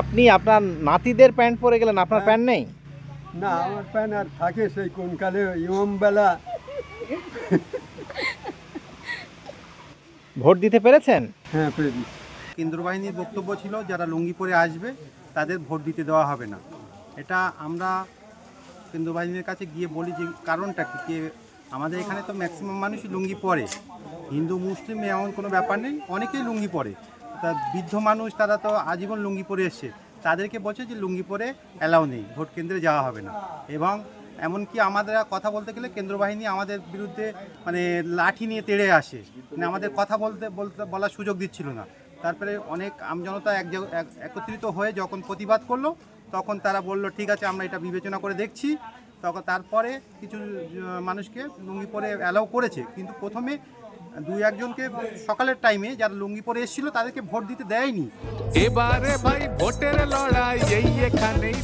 আপনি আপনার নাতিদের প্যান্ট পরে গেলেন, আপনার প্যান্ট নেই? না, আমার প্যান্ট আর থাকে সেই কোনকালে ইমাম বেলা। ভোট দিতে পেরেছেন? হ্যাঁ, পেরেছি। কেন্দ্র বাহিনীর বক্তব্য ছিল যারা লুঙ্গি পরে আসবে তাদের ভোট দিতে দেওয়া হবে না। এটা আমরা কেন্দ্র বাহিনীর কাছে গিয়ে বলি যে কারণটা কী, কে আমাদের এখানে তো ম্যাক্সিমাম মানুষই লুঙ্গি পরে, হিন্দু মুসলিম এমন কোনো ব্যাপার নেই, অনেকেই লুঙ্গি পরে। তা বৃদ্ধ মানুষ তারা তো আজীবন লুঙ্গি পরে এসছে, তাদেরকে বলছে যে লুঙ্গি পরে অ্যালাউ নেই, ভোট কেন্দ্রে যাওয়া হবে না। এবং এমনকি আমাদের কথা বলতে গেলে কেন্দ্র বাহিনী আমাদের বিরুদ্ধে মানে লাঠি নিয়ে তেড়ে আসে, মানে আমাদের কথা বলার সুযোগ দিচ্ছিল না। তারপরে অনেক আমজনতা একত্রিত হয়ে যখন প্রতিবাদ করলো তখন তারা বলল ঠিক আছে আমরা এটা বিবেচনা করে দেখছি। তখন তারপরে কিছু মানুষকে লুঙ্গি পরে অ্যালাউ করেছে, কিন্তু প্রথমে দুই একজনকে সকালের টাইমে যারা লুঙ্গি পরে এসেছিল তাদেরকে ভোট দিতে দেয়নি। এবারে ভাই ভোটের লড়াই এই এখানেই